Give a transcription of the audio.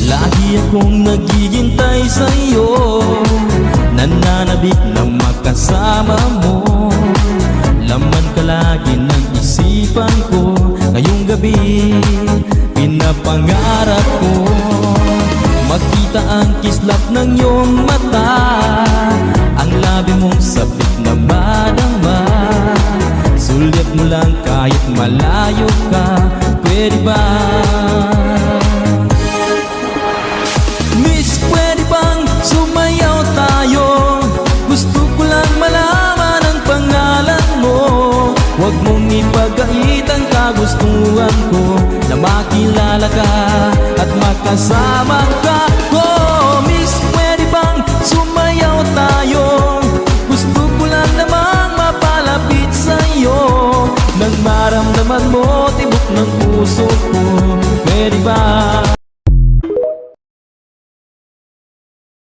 Lagi akong naghihintay sa'yo, nananabik na makasama mo. Laman ka lagi ng isipan ko, ngayong gabi pinapangarap ko. Makita ang kislap ng iyong mata, ang labi mong sabik na madama. Sulit mo lang kahit malayo ka, pwede ba? Miss, pwede bang sumayaw tayo? Gusto ko lang malaman ang pangalan mo. Huwag mong ipagait ang kagustuhan ko, na makilala ka at makasama ka. Oh, miss, pwede bang sumayaw tayo? Gusto ko lang namang mapalapit sa'yo, nang maramdaman mo tibok ng puso ko, pwede ba?